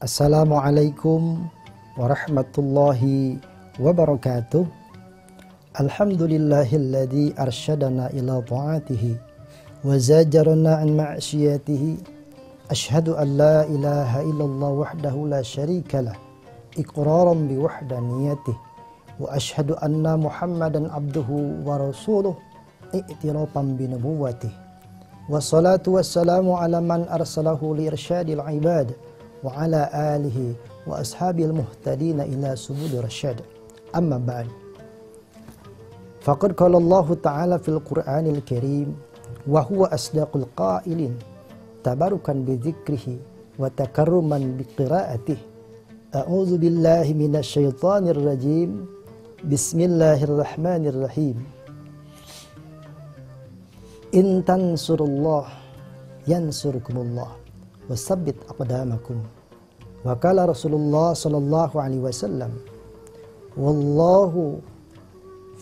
Assalamualaikum warahmatullahi wabarakatuh. Alhamdulillahilladzi arsyadana ila ta'atihi wa zajarana an ma'siyatihi. Ashhadu an la ilaha illallah wahdahu la syarika lah iqraran bi wahdaniyatihi wa ashhadu anna Muhammadan abduhu wa rasuluh i'tirafan bi nubuwwatihi. Wassalatu wassalamu ala man arsalahu li irsyadil ibad wa ala alihi wa ashabil muhtadina ila subul rasyad. Amma ba'd. Faqad qala Allah Ta'ala fil Qur'anil Karim wa huwa asdaqul qailin tabarukan bi dzikrihi wa takarruman bi qiraatihi. A'udzu billahi minasy syaithanir rajim. Bismillahirrahmanirrahim. In tansurullah yansurkumullah wasabbit aqdamakum. Wa qala Rasulullah sallallahu alaihi wasallam, wallahu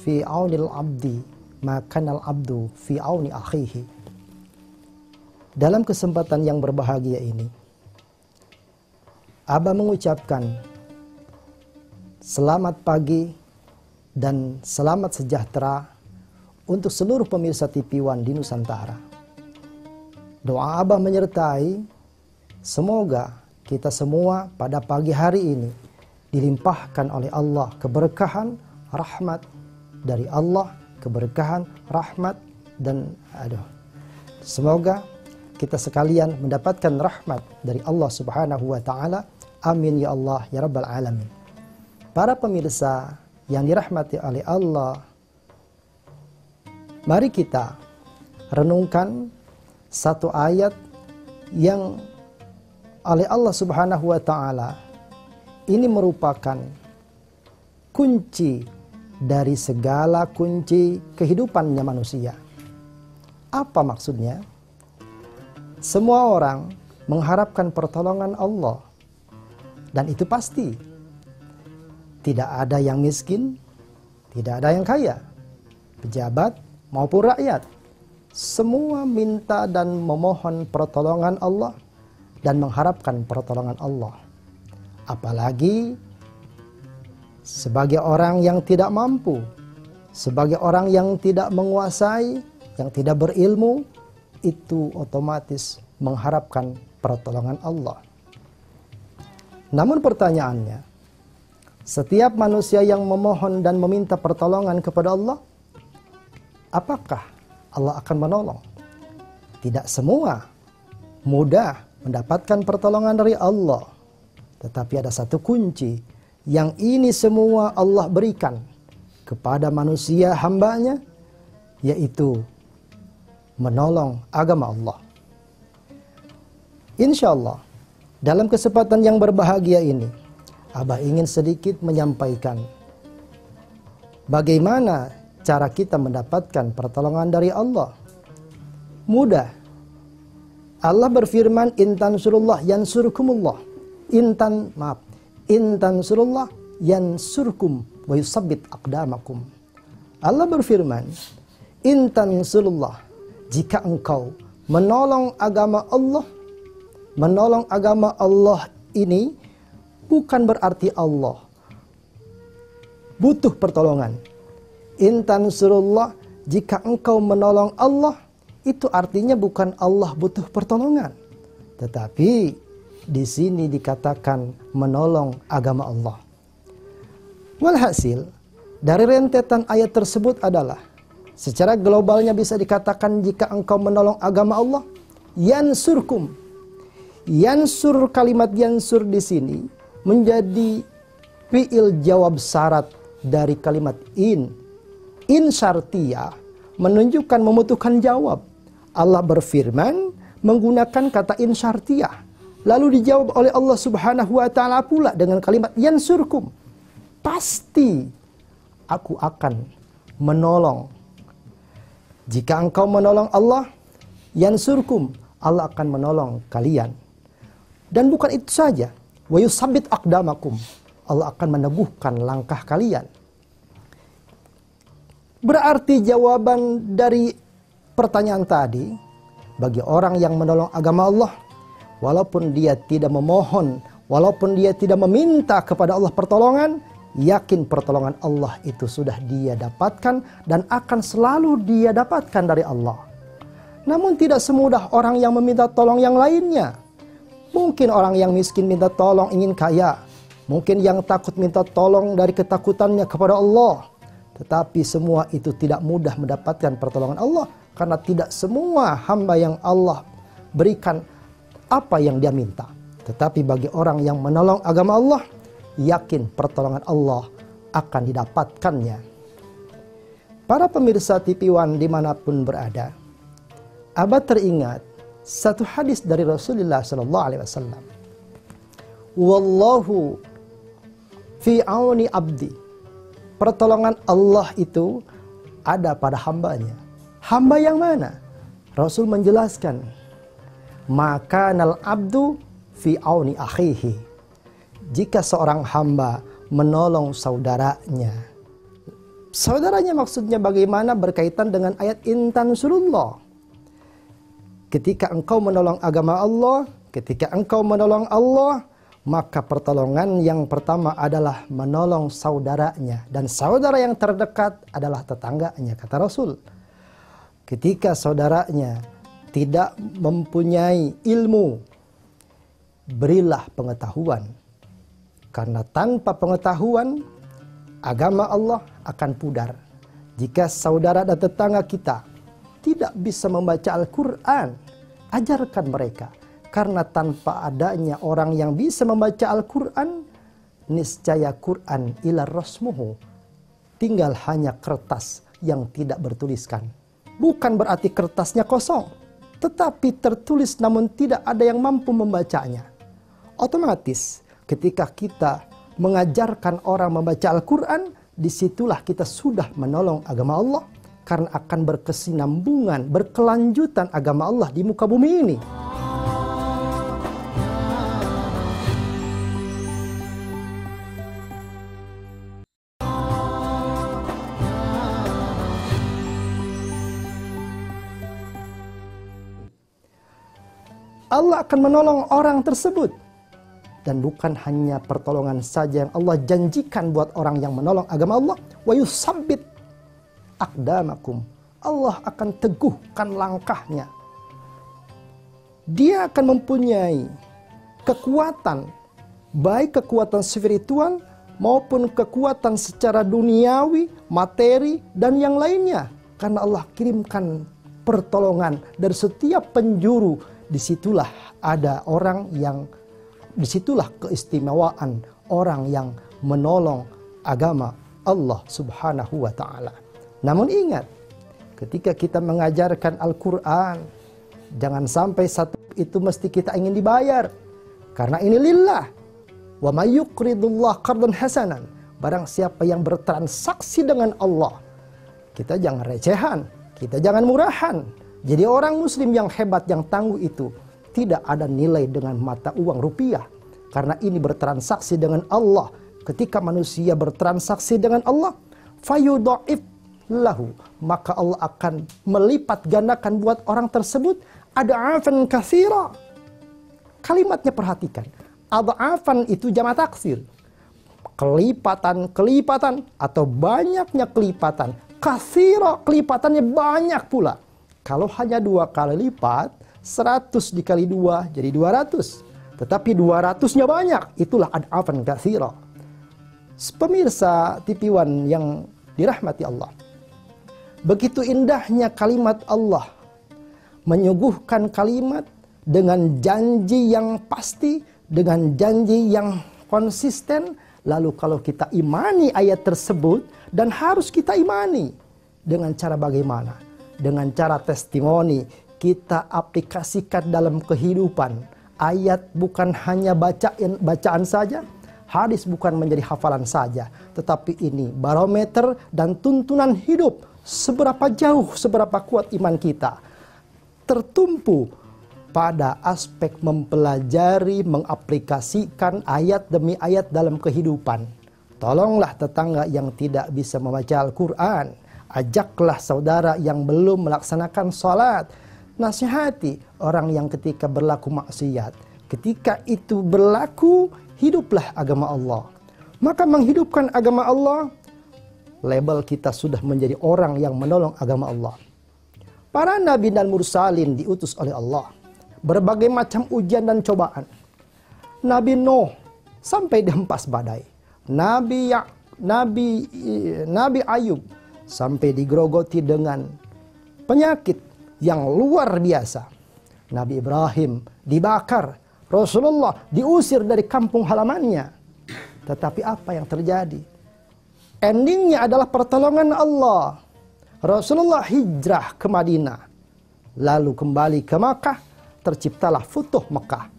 fi aunil abdi ma kanal abdu fi auni akhihi. Dalam kesempatan yang berbahagia ini, Abah mengucapkan selamat pagi dan selamat sejahtera untuk seluruh pemirsa TV One di Nusantara. Doa Abah menyertai semoga kita semua pada pagi hari ini dilimpahkan oleh Allah keberkahan, rahmat dari Allah, keberkahan, rahmat, dan semoga kita sekalian mendapatkan rahmat dari Allah Subhanahu wa Ta'ala. Amin ya Allah ya Rabbal Alamin. Para pemirsa yang dirahmati oleh Allah, mari kita renungkan satu ayat yang oleh Allah Subhanahu wa Ta'ala ini merupakan kunci dari segala kunci kehidupannya manusia. Apa maksudnya? Semua orang mengharapkan pertolongan Allah, dan itu pasti. Tidak ada yang miskin, tidak ada yang kaya, pejabat maupun rakyat. Semua minta dan memohon pertolongan Allah dan mengharapkan pertolongan Allah. Apalagi sebagai orang yang tidak mampu, sebagai orang yang tidak menguasai, yang tidak berilmu, itu otomatis mengharapkan pertolongan Allah. Namun pertanyaannya, setiap manusia yang memohon dan meminta pertolongan kepada Allah, apakah Allah akan menolong? Tidak semua mudah mendapatkan pertolongan dari Allah. Tetapi ada satu kunci yang ini semua Allah berikan kepada manusia hambanya, yaitu menolong agama Allah. Insya Allah dalam kesempatan yang berbahagia ini, Abah ingin sedikit menyampaikan bagaimana cara kita mendapatkan pertolongan dari Allah. Mudah. Allah berfirman, in tansurullah yansurkumullah. In tansurullah yansurkum wa yusabbit aqdamakum. Allah berfirman, in tansurullah, jika engkau menolong agama Allah ini bukan berarti Allah butuh pertolongan. In tansurullah, jika engkau menolong Allah, itu artinya bukan Allah butuh pertolongan, tetapi di sini dikatakan menolong agama Allah. Walhasil dari rentetan ayat tersebut adalah secara globalnya bisa dikatakan jika engkau menolong agama Allah, yansurkum. Yansur, kalimat yansur di sini menjadi fi'il jawab syarat dari kalimat in. In syartiyah menunjukkan membutuhkan jawab. Allah berfirman menggunakan kata in syartiyah. Lalu dijawab oleh Allah Subhanahu wa Ta'ala pula dengan kalimat yansurkum. Pasti aku akan menolong. Jika engkau menolong Allah, yansurkum, Allah akan menolong kalian. Dan bukan itu saja, wa yusabbit aqdamakum, Allah akan meneguhkan langkah kalian. Berarti jawaban dari pertanyaan tadi, bagi orang yang menolong agama Allah, walaupun dia tidak memohon Walaupun dia tidak meminta kepada Allah pertolongan, yakin pertolongan Allah itu sudah dia dapatkan dan akan selalu dia dapatkan dari Allah. Namun tidak semudah orang yang meminta tolong yang lainnya. Mungkin orang yang miskin minta tolong ingin kaya. Mungkin yang takut minta tolong dari ketakutannya kepada Allah. Tetapi semua itu tidak mudah mendapatkan pertolongan Allah. Karena tidak semua hamba yang Allah berikan apa yang dia minta. Tetapi bagi orang yang menolong agama Allah, yakin pertolongan Allah akan didapatkannya. Para pemirsa TV One dimanapun berada, Abah teringat satu hadis dari Rasulullah SAW. Wallahu fi auni abdi. Pertolongan Allah itu ada pada hambanya. Hamba yang mana? Rasul menjelaskan, maka nal abdu fi auni akhihi. Jika seorang hamba menolong saudaranya. Saudaranya maksudnya bagaimana? Berkaitan dengan ayat intan surullah. Ketika engkau menolong agama Allah, ketika engkau menolong Allah, maka pertolongan yang pertama adalah menolong saudaranya. Dan saudara yang terdekat adalah tetangganya, kata Rasul. Ketika saudaranya tidak mempunyai ilmu, berilah pengetahuan. Karena tanpa pengetahuan, agama Allah akan pudar. Jika saudara dan tetangga kita tidak bisa membaca Al-Quran, ajarkan mereka. Karena tanpa adanya orang yang bisa membaca Al-Quran, niscaya Quran ila rasmuhu. Tinggal hanya kertas yang tidak bertuliskan. Bukan berarti kertasnya kosong, tetapi tertulis namun tidak ada yang mampu membacanya. Otomatis ketika kita mengajarkan orang membaca Al-Quran, disitulah kita sudah menolong agama Allah. Karena akan berkesinambungan, berkelanjutan agama Allah di muka bumi ini. Allah akan menolong orang tersebut. Dan bukan hanya pertolongan saja yang Allah janjikan buat orang yang menolong agama Allah. Wa yusabbit aqdamakum. Allah akan teguhkan langkahnya. Dia akan mempunyai kekuatan, baik kekuatan spiritual maupun kekuatan secara duniawi, materi, dan yang lainnya. Karena Allah kirimkan pertolongan dari setiap penjuru. Disitulah ada orang yang, disitulah keistimewaan orang yang menolong agama Allah Subhanahu wa Ta'ala. Namun ingat, ketika kita mengajarkan Al-Quran, jangan sampai satu itu mesti kita ingin dibayar. Karena ini lillah. Wa may yuqridullah qardan hasanan. Barang siapa yang bertransaksi dengan Allah, kita jangan recehan, kita jangan murahan. Jadi orang muslim yang hebat, yang tangguh itu tidak ada nilai dengan mata uang rupiah. Karena ini bertransaksi dengan Allah. Ketika manusia bertransaksi dengan Allah, fayudha'if lahu, maka Allah akan melipat gandakan buat orang tersebut ad'afan katsira. Kalimatnya perhatikan. Ad'afan itu jamak taksir. Kelipatan atau banyaknya kelipatan. Katsira, kelipatannya banyak pula. Kalau hanya 2 kali lipat, 100 dikali 2 jadi 200. Tetapi 200-nya banyak, itulah ad'afan katsira. Pemirsa TV One yang dirahmati Allah. Begitu indahnya kalimat Allah. Menyuguhkan kalimat dengan janji yang pasti, dengan janji yang konsisten. Lalu kalau kita imani ayat tersebut, dan harus kita imani. Dengan cara bagaimana? Dengan cara testimoni, kita aplikasikan dalam kehidupan. Ayat bukan hanya bacaan saja, hadis bukan menjadi hafalan saja, tetapi ini barometer dan tuntunan hidup. Seberapa jauh, seberapa kuat iman kita tertumpu pada aspek mempelajari, mengaplikasikan ayat demi ayat dalam kehidupan. Tolonglah tetangga yang tidak bisa membaca Al-Quran. Ajaklah saudara yang belum melaksanakan sholat. Nasihati orang yang ketika berlaku maksiat, Ketika itu berlaku, hiduplah agama Allah. Maka menghidupkan agama Allah, label kita sudah menjadi orang yang menolong agama Allah. Para nabi dan mursalin diutus oleh Allah. Berbagai macam ujian dan cobaan. Nabi Nuh sampai dihempas badai. Nabi Ayub sampai digerogoti dengan penyakit yang luar biasa. Nabi Ibrahim dibakar. Rasulullah diusir dari kampung halamannya. Tetapi apa yang terjadi? Endingnya adalah pertolongan Allah. Rasulullah hijrah ke Madinah. Lalu kembali ke Makkah. Terciptalah Futuh Makkah.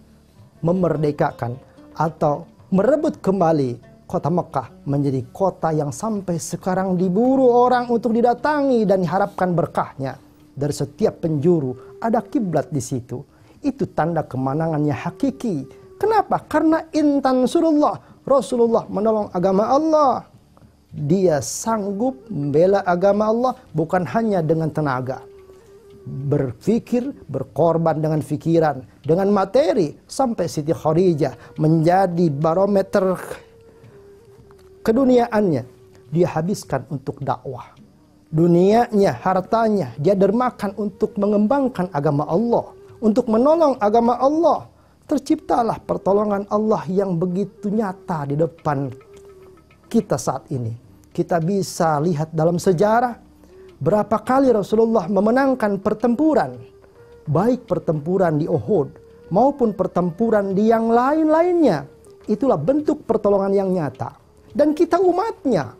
Memerdekakan atau merebut kembali kota Makkah menjadi kota yang sampai sekarang diburu orang untuk didatangi dan diharapkan berkahnya. Dari setiap penjuru ada kiblat di situ. Itu tanda kemenangannya hakiki. Kenapa? Karena intan surullah, Rasulullah menolong agama Allah. Dia sanggup membela agama Allah bukan hanya dengan tenaga. Berpikir, berkorban dengan pikiran, dengan materi. Sampai Siti Khadijah menjadi barometer keduniaannya. Dia habiskan untuk dakwah. Dunianya, hartanya, dia dermakan untuk mengembangkan agama Allah. Untuk menolong agama Allah. Terciptalah pertolongan Allah yang begitu nyata di depan kita saat ini. Kita bisa lihat dalam sejarah berapa kali Rasulullah memenangkan pertempuran. Baik pertempuran di Uhud maupun pertempuran di yang lain-lainnya. Itulah bentuk pertolongan yang nyata. Dan kita umatnya.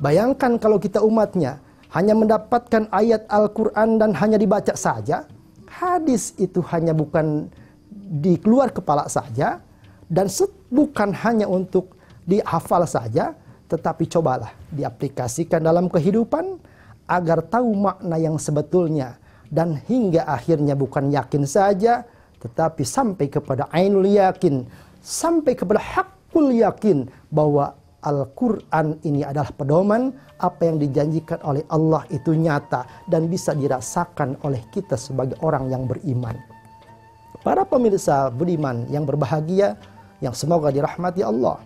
Bayangkan kalau kita umatnya hanya mendapatkan ayat Al-Quran dan hanya dibaca saja. Hadis itu hanya bukan di keluar kepala saja. Dan bukan hanya untuk dihafal saja. Tetapi cobalah diaplikasikan dalam kehidupan agar tahu makna yang sebetulnya. Dan hingga akhirnya bukan yakin saja. Tetapi sampai kepada ainul yakin. Sampai kepada hakul yakin bahwa Al-Quran ini adalah pedoman, apa yang dijanjikan oleh Allah itu nyata dan bisa dirasakan oleh kita sebagai orang yang beriman. Para pemirsa budiman yang berbahagia, yang semoga dirahmati Allah.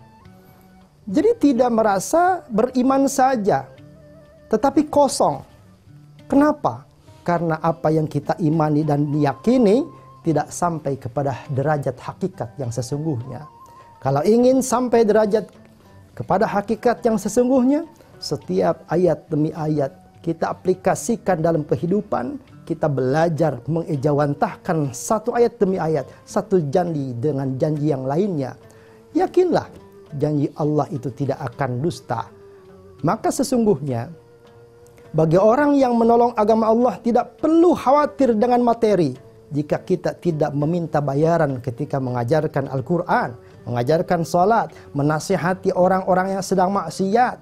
Jadi tidak merasa beriman saja, tetapi kosong. Kenapa? Karena apa yang kita imani dan diyakini tidak sampai kepada derajat hakikat yang sesungguhnya. Kalau ingin sampai derajat kepada hakikat yang sesungguhnya, setiap ayat demi ayat kita aplikasikan dalam kehidupan, kita belajar mengejawantahkan satu ayat demi ayat, satu janji dengan janji yang lainnya. Yakinlah, janji Allah itu tidak akan dusta. Maka sesungguhnya, bagi orang yang menolong agama Allah tidak perlu khawatir dengan materi. Jika kita tidak meminta bayaran ketika mengajarkan Al-Quran, mengajarkan salat, menasihati orang-orang yang sedang maksiat.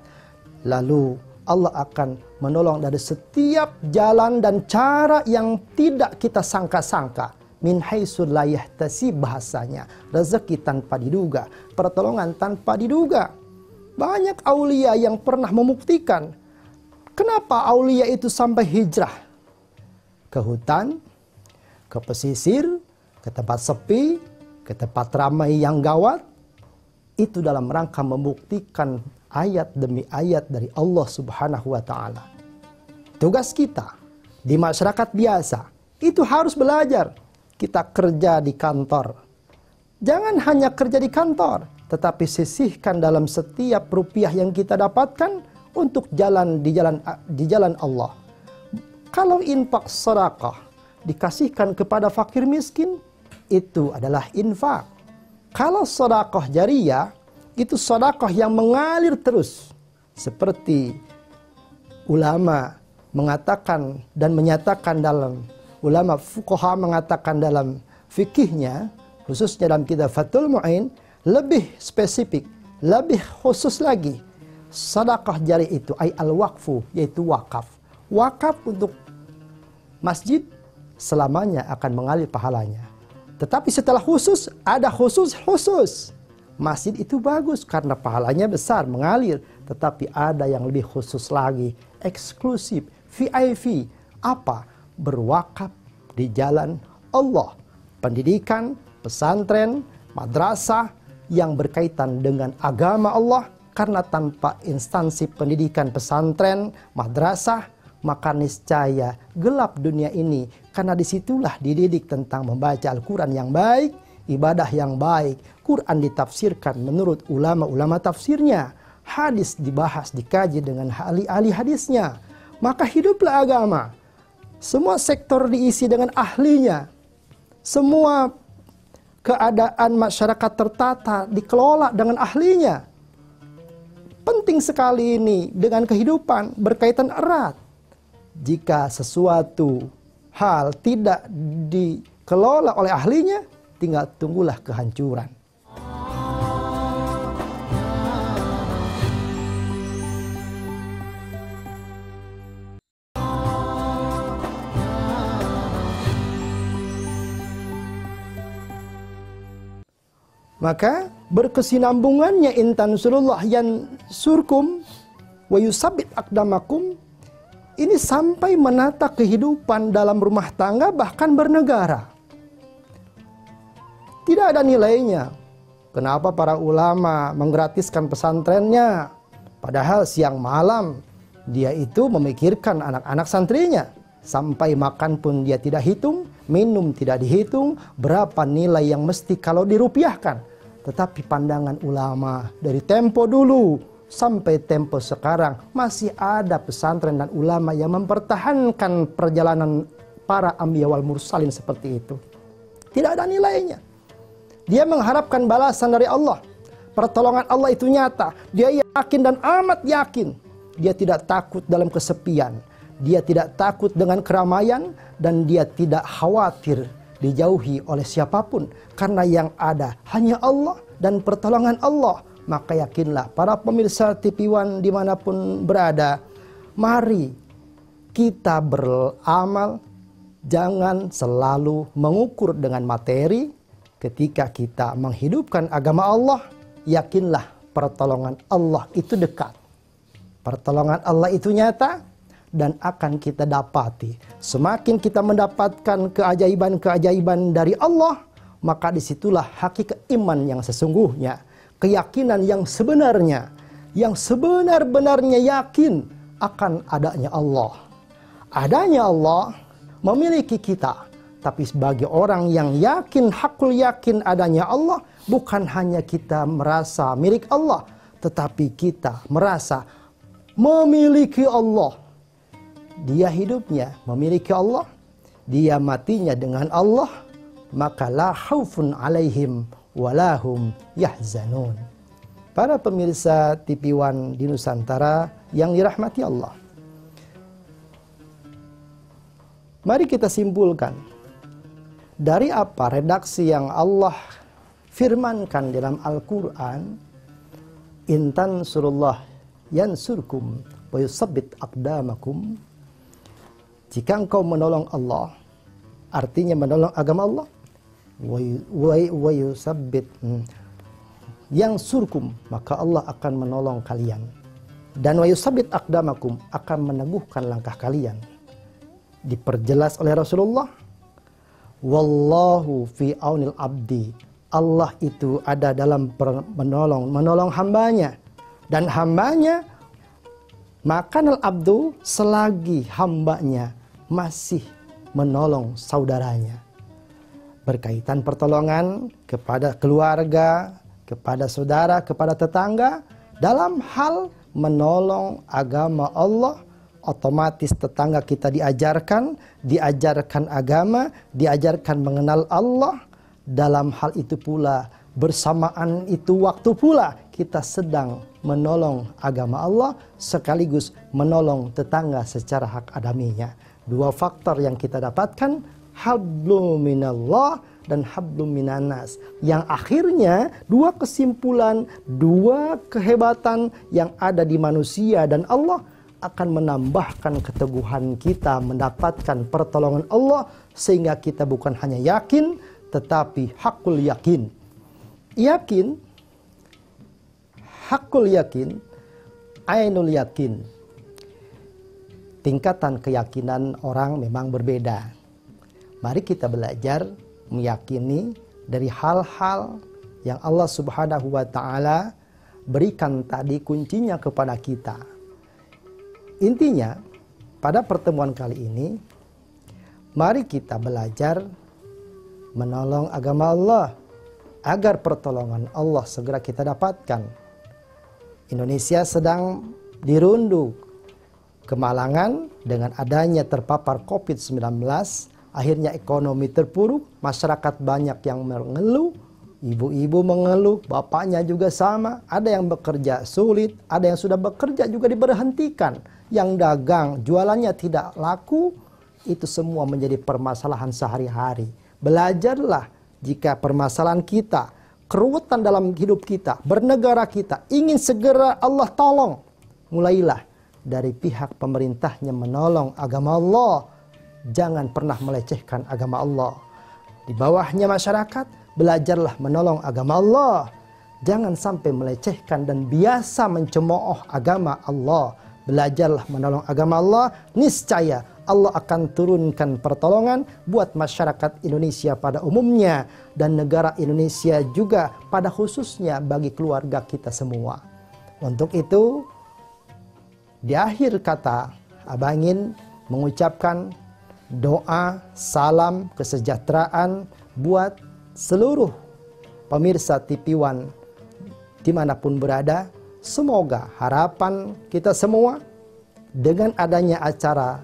Lalu Allah akan menolong dari setiap jalan dan cara yang tidak kita sangka-sangka. Min haitsu la yahtasib bahasanya. Rezeki tanpa diduga, pertolongan tanpa diduga. Banyak aulia yang pernah membuktikan. Kenapa aulia itu sampai hijrah ke hutan, ke pesisir, ke tempat sepi, ke tempat ramai yang gawat, itu dalam rangka membuktikan ayat demi ayat dari Allah Subhanahu wa Ta'ala. Tugas kita di masyarakat biasa itu harus belajar. Kita kerja di kantor, jangan hanya kerja di kantor, tetapi sisihkan dalam setiap rupiah yang kita dapatkan untuk jalan di jalan Allah. Kalau infak sedekah dikasihkan kepada fakir miskin, itu adalah infak. Kalau sedekah jariyah, itu sedekah yang mengalir terus. Seperti ulama mengatakan dan menyatakan dalam, ulama fuqaha mengatakan dalam fikihnya, khususnya dalam kitab Fathul Mu'in, lebih spesifik, lebih khusus lagi. Sedekah jariyah itu ay al-waqfu, yaitu wakaf. Wakaf untuk masjid selamanya akan mengalir pahalanya. Tetapi setelah khusus, ada khusus. Masjid itu bagus karena pahalanya besar, mengalir. Tetapi ada yang lebih khusus lagi, eksklusif, VIP. Apa? Berwakaf di jalan Allah. Pendidikan, pesantren, madrasah yang berkaitan dengan agama Allah. Karena tanpa instansi pendidikan pesantren, madrasah, maka niscaya gelap dunia ini. Karena disitulah dididik tentang membaca Al-Quran yang baik, ibadah yang baik. Quran ditafsirkan menurut ulama-ulama tafsirnya. Hadis dibahas, dikaji dengan ahli-ahli hadisnya. Maka hiduplah agama. Semua sektor diisi dengan ahlinya. Semua keadaan masyarakat tertata dikelola dengan ahlinya. Penting sekali ini dengan kehidupan berkaitan erat. Jika sesuatu hal tidak dikelola oleh ahlinya, tinggal tunggulah kehancuran. Maka berkesinambungannya intan surullah yang surkum wa yusabbit aqdamakum ini sampai menata kehidupan dalam rumah tangga bahkan bernegara. Tidak ada nilainya. Kenapa para ulama menggratiskan pesantrennya? Padahal siang malam dia itu memikirkan anak-anak santrinya. Sampai makan pun dia tidak hitung, minum tidak dihitung, berapa nilai yang mesti kalau dirupiahkan. Tetapi pandangan ulama dari tempo dulu sampai tempo sekarang masih ada pesantren dan ulama yang mempertahankan perjalanan para anbiya wal mursalin seperti itu. Tidak ada nilainya. Dia mengharapkan balasan dari Allah. Pertolongan Allah itu nyata. Dia yakin dan amat yakin. Dia tidak takut dalam kesepian. Dia tidak takut dengan keramaian dan dia tidak khawatir dijauhi oleh siapapun. Karena yang ada hanya Allah dan pertolongan Allah. Maka yakinlah para pemirsa TV One dimanapun berada. Mari kita beramal. Jangan selalu mengukur dengan materi. Ketika kita menghidupkan agama Allah, yakinlah pertolongan Allah itu dekat. Pertolongan Allah itu nyata dan akan kita dapati. Semakin kita mendapatkan keajaiban-keajaiban dari Allah, maka disitulah hakikat iman yang sesungguhnya. Keyakinan yang sebenarnya. Yang sebenar-benarnya yakin akan adanya Allah. Adanya Allah memiliki kita. Tapi sebagai orang yang yakin, hakul yakin adanya Allah, bukan hanya kita merasa milik Allah, tetapi kita merasa memiliki Allah. Dia hidupnya memiliki Allah, dia matinya dengan Allah, maka la khaufun alaihim walahum yahzanun. Para pemirsa TV One di Nusantara yang dirahmati Allah. Mari kita simpulkan. Dari apa redaksi yang Allah firmankan dalam Al-Quran, intan surullah yansurkum wa yusabbit aqdamakum. Jika engkau menolong Allah, artinya menolong agama Allah, wa yusabbit yansurkum, maka Allah akan menolong kalian. Dan wa yusabbit aqdamakum, akan meneguhkan langkah kalian. Diperjelas oleh Rasulullah, wallahu fi aunil abdi. Allah itu ada dalam menolong hambanya. Dan hambanya, makanal abdu, selagi hambanya masih menolong saudaranya. Berkaitan pertolongan kepada keluarga, kepada saudara, kepada tetangga, dalam hal menolong agama Allah, otomatis tetangga kita diajarkan agama, diajarkan mengenal Allah. Dalam hal itu pula, bersamaan itu waktu pula, kita sedang menolong agama Allah, sekaligus menolong tetangga secara hak adaminya. Dua faktor yang kita dapatkan, hablum minallah dan hablum minanas. Yang akhirnya, dua kesimpulan, dua kehebatan yang ada di manusia dan Allah, akan menambahkan keteguhan kita mendapatkan pertolongan Allah, sehingga kita bukan hanya yakin tetapi hakul yakin. Yakin, hakul yakin, ainul yakin. Tingkatan keyakinan orang memang berbeda. Mari kita belajar meyakini dari hal-hal yang Allah Subhanahu wa Ta'ala berikan tadi kuncinya kepada kita. Intinya, pada pertemuan kali ini, mari kita belajar menolong agama Allah agar pertolongan Allah segera kita dapatkan. Indonesia sedang dirundung kemalangan dengan adanya terpapar COVID-19. Akhirnya ekonomi terpuruk, masyarakat banyak yang mengeluh, ibu-ibu mengeluh, bapaknya juga sama. Ada yang bekerja sulit, ada yang sudah bekerja juga diberhentikan. Yang dagang, jualannya tidak laku, itu semua menjadi permasalahan sehari-hari. Belajarlah jika permasalahan kita, keruwetan dalam hidup kita, bernegara kita, ingin segera Allah tolong. Mulailah dari pihak pemerintahnya menolong agama Allah. Jangan pernah melecehkan agama Allah. Di bawahnya masyarakat, belajarlah menolong agama Allah. Jangan sampai melecehkan dan biasa mencemooh agama Allah. Belajarlah menolong agama Allah. Niscaya Allah akan turunkan pertolongan buat masyarakat Indonesia pada umumnya. Dan negara Indonesia juga pada khususnya bagi keluarga kita semua. Untuk itu, di akhir kata, Abang ingin mengucapkan doa, salam, kesejahteraan buat seluruh pemirsa TV One dimanapun berada. Semoga harapan kita semua dengan adanya acara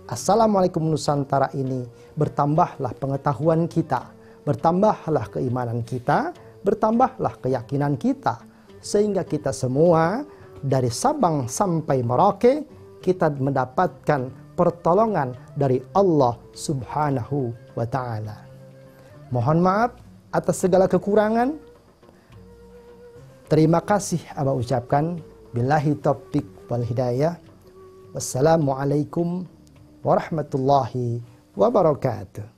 Assalamualaikum Nusantara ini bertambahlah pengetahuan kita, bertambahlah keimanan kita, bertambahlah keyakinan kita. Sehingga kita semua dari Sabang sampai Merauke kita mendapatkan pertolongan dari Allah Subhanahu wa Ta'ala. Mohon maaf atas segala kekurangan. Terima kasih Abang ucapkan. Billahi taufiq wal hidayah. Wassalamualaikum warahmatullahi wabarakatuh.